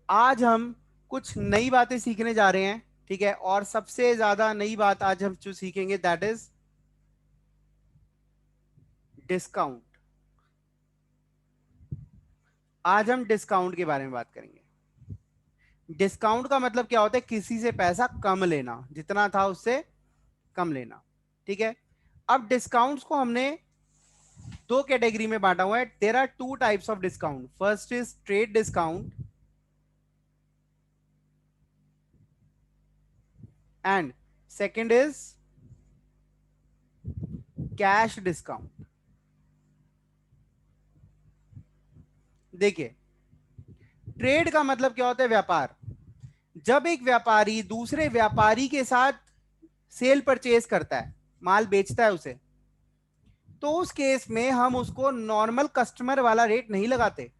आज हम कुछ नई बातें सीखने जा रहे हैं, ठीक है। और सबसे ज्यादा नई बात आज हम जो सीखेंगे दैट इज डिस्काउंट। आज हम डिस्काउंट के बारे में बात करेंगे। डिस्काउंट का मतलब क्या होता है? किसी से पैसा कम लेना, जितना था उससे कम लेना, ठीक है। अब डिस्काउंट्स को हमने दो कैटेगरी में बांटा हुआ है। There are two types of discount. First is trade discount and second is cash discount. देखिए, ट्रेड का मतलब क्या होता है? व्यापार। जब एक व्यापारी दूसरे व्यापारी के साथ सेल परचेज करता है, माल बेचता है उसे, तो उस केस में हम उसको नॉर्मल कस्टमर वाला रेट नहीं लगाते,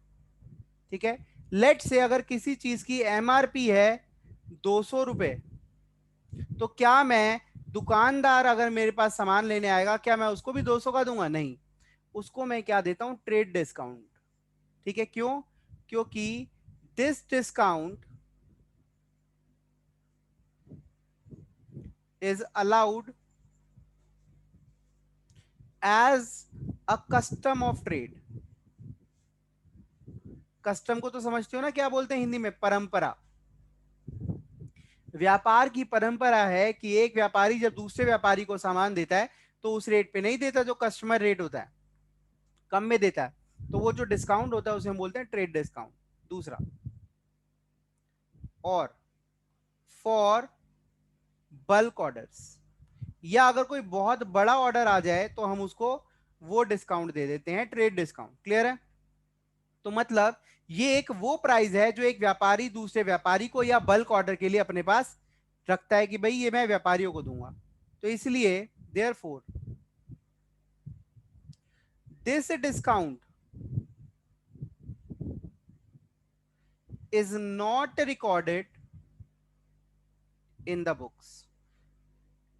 ठीक है। लेट से अगर किसी चीज की एमआरपी है 200 रुपए, तो क्या मैं, दुकानदार अगर मेरे पास सामान लेने आएगा, क्या मैं उसको भी 200 का दूंगा? नहीं, उसको मैं क्या देता हूं? ट्रेड डिस्काउंट, ठीक है। क्यों? क्योंकि this discount is allowed as a custom of trade. Custom को तो समझते हो ना, क्या बोलते हैं हिंदी में? परंपरा। व्यापार की परंपरा है कि एक व्यापारी जब दूसरे व्यापारी को सामान देता है तो उस रेट पे नहीं देता जो कस्टमर रेट होता है, कम में देता है। तो वो जो डिस्काउंट होता है उसे हम बोलते हैं ट्रेड डिस्काउंट। दूसरा, और फॉर बल्क ऑर्डर्स, या अगर कोई बहुत बड़ा ऑर्डर आ जाए तो हम उसको वो डिस्काउंट दे देते हैं, ट्रेड डिस्काउंट। क्लियर है? तो मतलब ये एक वो प्राइस है जो एक व्यापारी दूसरे व्यापारी को या बल्क ऑर्डर के लिए अपने पास रखता है कि भाई ये मैं व्यापारियों को दूंगा। तो इसलिए therefore this discount is not recorded in the books.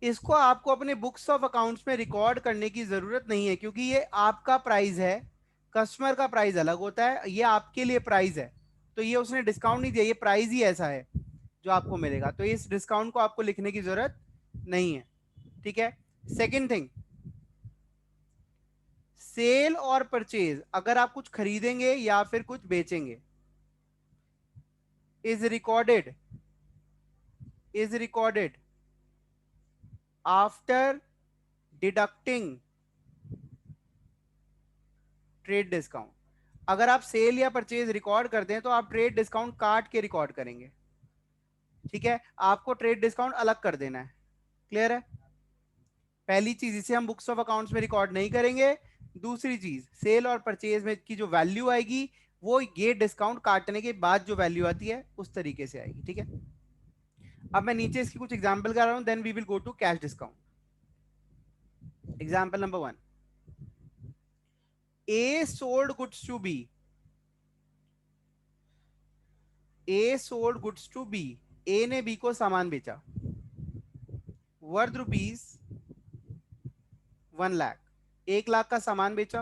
इसको आपको अपने बुक्स ऑफ अकाउंट्स में रिकॉर्ड करने की जरूरत नहीं है, क्योंकि ये आपका प्राइस है। कस्टमर का प्राइस अलग होता है, ये आपके लिए प्राइस है। तो ये उसने डिस्काउंट नहीं दिया, ये प्राइस ही ऐसा है जो आपको मिलेगा। तो इस डिस्काउंट को आपको लिखने की जरूरत नहीं है, ठीक है। सेकेंड थिंग, सेल और परचेज, अगर आप कुछ खरीदेंगे या फिर कुछ बेचेंगे, is recorded after deducting trade discount. अगर आप सेल या परचेज रिकॉर्ड करते हैं तो आप ट्रेड डिस्काउंट काट के रिकॉर्ड करेंगे, ठीक है। आपको ट्रेड डिस्काउंट अलग कर देना है। क्लियर है? पहली चीज, इसे हम बुक्स ऑफ अकाउंट्स में रिकॉर्ड नहीं करेंगे। दूसरी चीज, सेल और परचेज में की जो वैल्यू आएगी वो ये डिस्काउंट काटने के बाद जो वैल्यू आती है उस तरीके से आएगी, ठीक है। अब मैं नीचे इसकी कुछ एग्जांपल कर रहा हूं, then we will go to cash discount. Example number 1, A sold goods to B. A sold goods to B, A ने बी को सामान बेचा, वर्थ रुपीज 1 लाख। 1 लाख का सामान बेचा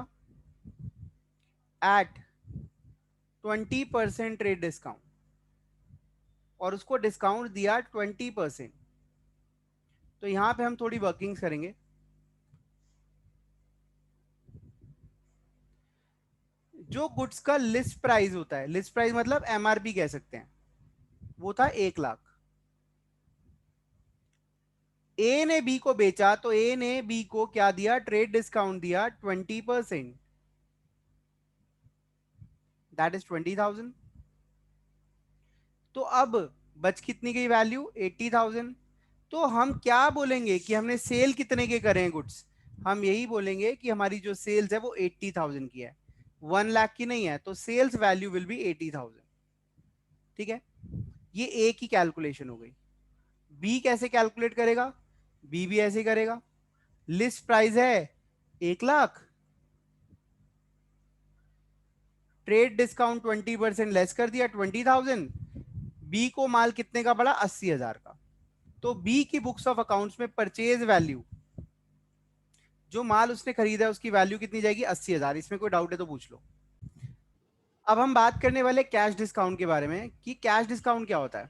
एट 20% ट्रेड डिस्काउंट, और उसको डिस्काउंट दिया 20%। तो यहां पे हम थोड़ी वर्किंग्स करेंगे। जो गुड्स का लिस्ट प्राइस होता है, लिस्ट प्राइस मतलब एमआरपी कह सकते हैं, वो था 1 लाख। ए ने बी को बेचा तो ए ने बी को क्या दिया? ट्रेड डिस्काउंट दिया 20%, दैट इज 20,000। तो अब बच कितनी गई वैल्यू? 80,000। तो हम क्या बोलेंगे कि हमने सेल कितने के करे हैं गुड्स? हम यही बोलेंगे कि हमारी जो सेल्स है वो 80,000 की है, 1 लाख की नहीं है। तो सेल्स वैल्यू विल बी 80,000, ठीक है। ये ए की कैलकुलेशन हो गई। बी कैसे कैलकुलेट करेगा? बी भी ऐसे करेगा। लिस्ट प्राइस है 1 लाख, ट्रेड डिस्काउंट 20% लेस कर दिया 20,000। बी को माल कितने का पड़ा? 80,000 का। तो बी की बुक्स ऑफ अकाउंट्स में परचेज वैल्यू, जो माल उसने खरीदा है उसकी वैल्यू कितनी जाएगी? 80,000। इसमें कोई डाउट है तो पूछ लो। अब हम बात करने वाले कैश डिस्काउंट के बारे में कि कैश डिस्काउंट क्या होता है।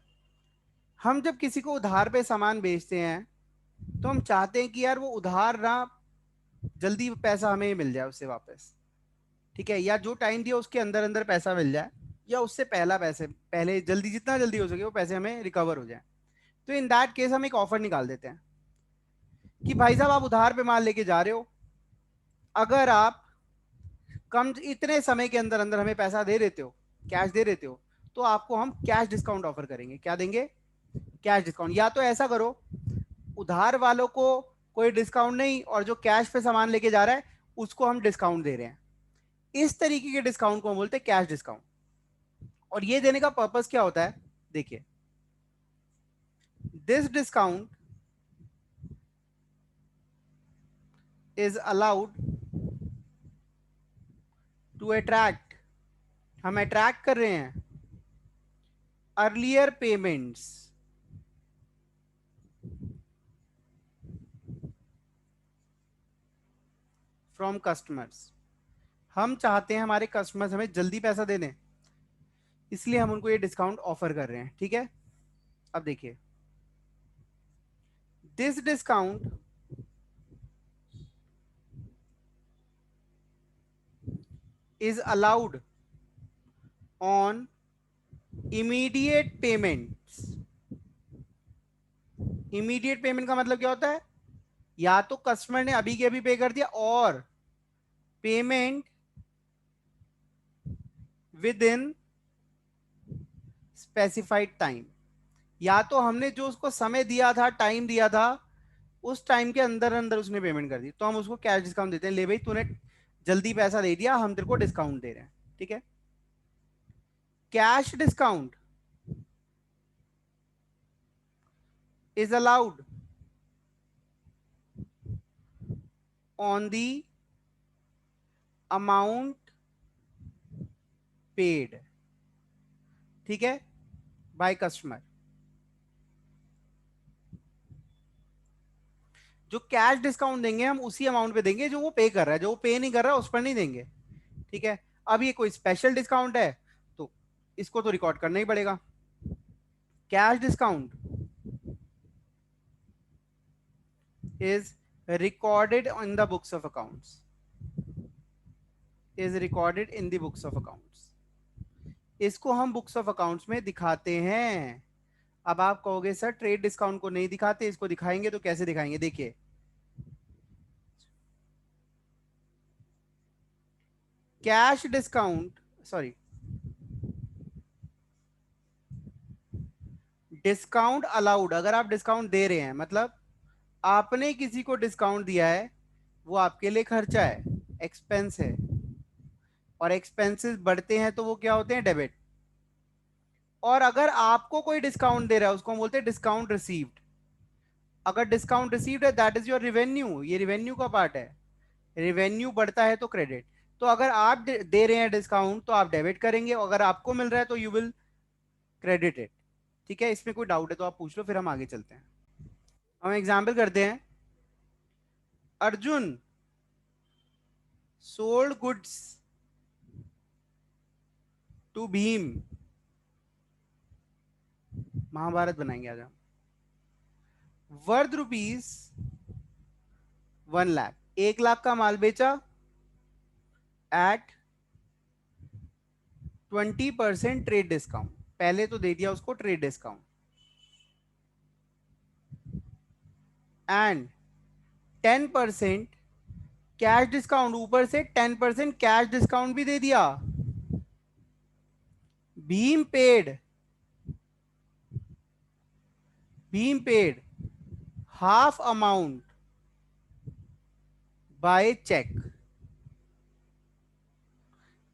हम जब किसी को उधार पे सामान बेचते हैं तो हम चाहते हैं कि यार वो उधार ना जल्दी पैसा हमें मिल जाए उससे वापस, ठीक है, या जो टाइम दिया उसके अंदर अंदर पैसा मिल जाए, या उससे पहला पैसे पहले जल्दी जितना जल्दी हो सके वो पैसे हमें रिकवर हो जाए। तो इन दैट केस हम एक ऑफर निकाल देते हैं कि भाई साहब आप उधार पे माल लेके जा रहे हो, अगर आप कम इतने समय के अंदर अंदर हमें पैसा दे देते हो, कैश दे देते हो, तो आपको हम कैश डिस्काउंट ऑफर करेंगे। क्या देंगे? Cash discount. या तो ऐसा करो, उधार वालों को कोई डिस्काउंट नहीं, और जो कैश पे सामान लेके जा रहा है उसको हम डिस्काउंट दे रहे हैं। इस तरीके के डिस्काउंट को हम बोलते हैं कैश डिस्काउंट। और ये देने का पर्पस क्या होता है, देखिए, this discount is allowed to attract, हम अट्रैक्ट कर रहे हैं अर्लियर पेमेंट्स फ्रॉम कस्टमर्स। हम चाहते हैं हमारे कस्टमर्स हमें जल्दी पैसा दे दें, इसलिए हम उनको ये डिस्काउंट ऑफर कर रहे हैं, ठीक है। अब देखिए, this discount is allowed on immediate payments. Immediate payment का मतलब क्या होता है? या तो कस्टमर ने अभी के अभी पे कर दिया, और payment with in specified time. या तो हमने जो उसको समय दिया था, टाइम दिया था, उस टाइम के अंदर अंदर उसने पेमेंट कर दी, तो हम उसको कैश डिस्काउंट देते हैं। ले भाई तूने जल्दी पैसा दे दिया, हम तेरे को डिस्काउंट दे रहे हैं, ठीक है। Cash discount is allowed on the amount paid, ठीक है, बाय कस्टमर। जो कैश डिस्काउंट देंगे हम उसी अमाउंट पे देंगे जो वो पे कर रहा है, जो वो पे नहीं कर रहा है उस पर नहीं देंगे, ठीक है। अब ये कोई स्पेशल डिस्काउंट है तो इसको तो रिकॉर्ड करना ही पड़ेगा। Cash discount is recorded in the books of accounts, is recorded in the books of accounts। इसको हम बुक्स ऑफ अकाउंट्स में दिखाते हैं। अब आप कहोगे सर ट्रेड डिस्काउंट को नहीं दिखाते, इसको दिखाएंगे तो कैसे दिखाएंगे? देखिए, cash discount, sorry, discount allowed, अगर आप डिस्काउंट दे रहे हैं मतलब आपने किसी को डिस्काउंट दिया है, वो आपके लिए खर्चा है, एक्सपेंस है, और एक्सपेंसेस बढ़ते हैं तो वो क्या होते हैं? डेबिट। और अगर आपको कोई डिस्काउंट दे रहा है उसको हम बोलते हैं डिस्काउंट रिसीव्ड। अगर डिस्काउंट रिसीव्ड है दैट इज योर रिवेन्यू, ये रिवेन्यू का पार्ट है। रिवेन्यू बढ़ता है तो क्रेडिट। तो अगर आप दे रहे हैं डिस्काउंट तो आप डेबिट करेंगे, और अगर आपको मिल रहा है तो यू विल क्रेडिट इट, ठीक है। इसमें कोई डाउट है तो आप पूछ लो, फिर हम आगे चलते हैं। हम एग्जाम्पल करते हैं। Arjun sold goods to Bhim, Mahabharat बनाएंगे आज हम, वर्थ रुपीज 1 लाख, 1 लाख का माल बेचा एट 20% ट्रेड डिस्काउंट। पहले तो दे दिया उसको trade discount, and 10% cash discount, ऊपर से 10% कैश डिस्काउंट भी दे दिया। Bhim paid, Bhim paid half amount by cheque.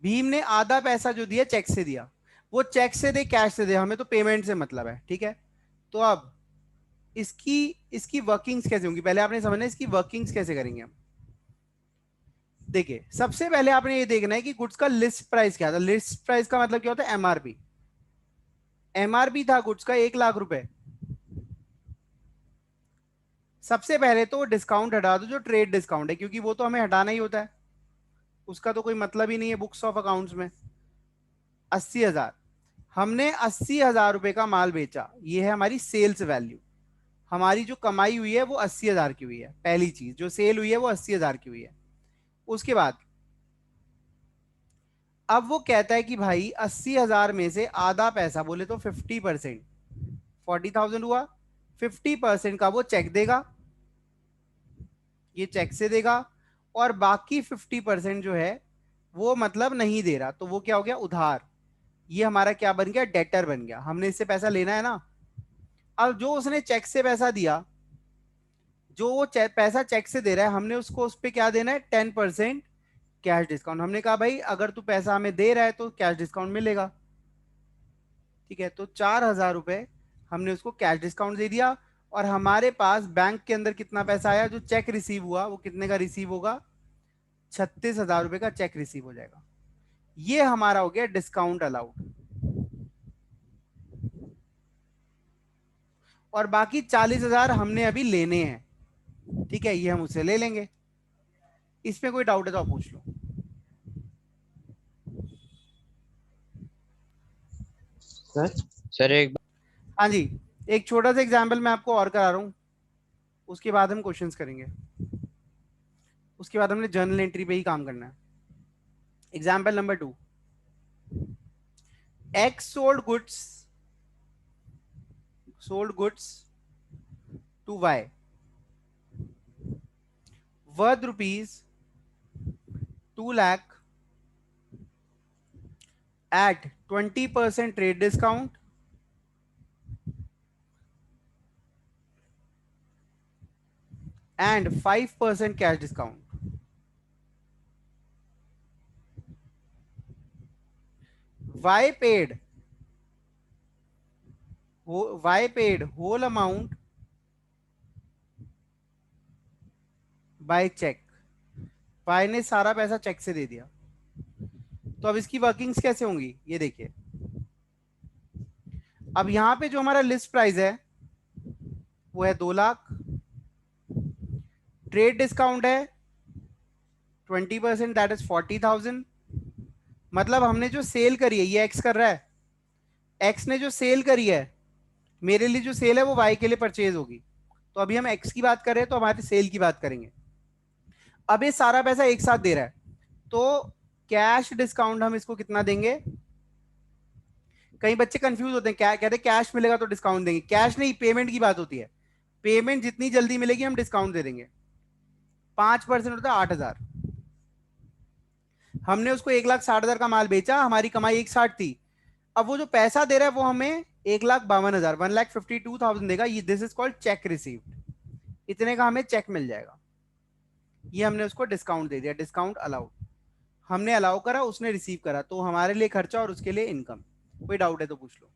Bhim ने आधा पैसा जो दिया चेक से दिया, वो चेक से दे कैश से दे, हमें तो पेमेंट से मतलब है, ठीक है। तो अब इसकी इसकी वर्किंग्स कैसे होंगी, पहले आपने समझना है इसकी वर्किंग्स कैसे करेंगे हम। देखिए, सबसे पहले आपने ये देखना है कि गुड्स का लिस्ट प्राइस क्या था। लिस्ट प्राइस का मतलब क्या होता है? एमआरपी। एमआरपी था गुड्स का 1 लाख रुपए। सबसे पहले तो डिस्काउंट हटा दो जो ट्रेड डिस्काउंट है, क्योंकि वो तो हमें हटाना ही होता है, उसका तो कोई मतलब ही नहीं है बुक्स ऑफ अकाउंट्स में। 80,000, हमने 80,000 रुपए का माल बेचा, ये है हमारी सेल्स वैल्यू। हमारी जो कमाई हुई है वो 80,000 की हुई है। पहली चीज जो सेल हुई है वो 80,000 की हुई है। उसके बाद अब वो कहता है कि भाई 80,000 में से आधा पैसा, बोले तो 50%, 40,000 हुआ, 50% का वो चेक देगा, ये चेक से देगा, और बाकी 50% जो है वो मतलब नहीं दे रहा, तो वो क्या हो गया, उधार। ये हमारा क्या बन गया, डेटर बन गया। हमने इससे पैसा लेना है ना। अब जो उसने चेक से पैसा दिया, जो वो पैसा चेक से दे रहा है, हमने उसको उस पर क्या देना है, 10% कैश डिस्काउंट। हमने कहा भाई अगर तू पैसा हमें दे रहा है तो कैश डिस्काउंट मिलेगा। ठीक है, तो 4,000 रुपए हमने उसको कैश डिस्काउंट दे दिया। और हमारे पास बैंक के अंदर कितना पैसा आया, जो चेक रिसीव हुआ वो कितने का रिसीव होगा, 36,000 रुपए का चेक रिसीव हो जाएगा। ये हमारा हो गया डिस्काउंट अलाउड। और बाकी 40,000 हमने अभी लेने हैं। ठीक है, ये हम उससे ले लेंगे। इसमें कोई डाउट है तो आप पूछ लो। सर सर एक हाँ जी, एक छोटा सा एग्जाम्पल मैं आपको और करा रहा हूँ, उसके बाद हम क्वेश्चंस करेंगे। उसके बाद हमने जर्नल एंट्री पे ही काम करना है। Example number 2, X sold goods to Y worth ₹2 lakh at 20% trade discount and 5% cash discount. Y paid whole amount by check. Y ने सारा पैसा चेक से दे दिया। तो अब इसकी वर्किंग्स कैसे होंगी, ये देखिए। अब यहां पे जो हमारा लिस्ट प्राइस है वो है 2 लाख, ट्रेड डिस्काउंट है 20%, दैट इज 40,000। मतलब हमने जो सेल करी है, ये एक्स कर रहा है, एक्स ने जो सेल करी है, मेरे लिए जो सेल है वो वाई के लिए परचेज होगी। तो अभी हम एक्स की बात कर रहे हैं तो हमारे सेल की बात करेंगे। अब ये सारा पैसा एक साथ दे रहा है, तो कैश डिस्काउंट हम इसको कितना देंगे। कई बच्चे कंफ्यूज होते हैं, क्या कहते हैं कैश मिलेगा तो डिस्काउंट देंगे। कैश नहीं, पेमेंट की बात होती है। पेमेंट जितनी जल्दी मिलेगी हम डिस्काउंट दे देंगे। 5% होता है 8,000। हमने उसको 1,60,000 का माल बेचा, हमारी कमाई 1,60 थी। अब वो जो पैसा दे रहा है वो हमें 1,52,000, 1,52,000 देगा। ये this is called check received. इतने का हमें चेक मिल जाएगा। ये हमने उसको डिस्काउंट दे दिया, डिस्काउंट अलाउड। हमने अलाउ करा, उसने रिसीव करा, तो हमारे लिए खर्चा और उसके लिए इनकम। कोई डाउट है तो पूछ लो।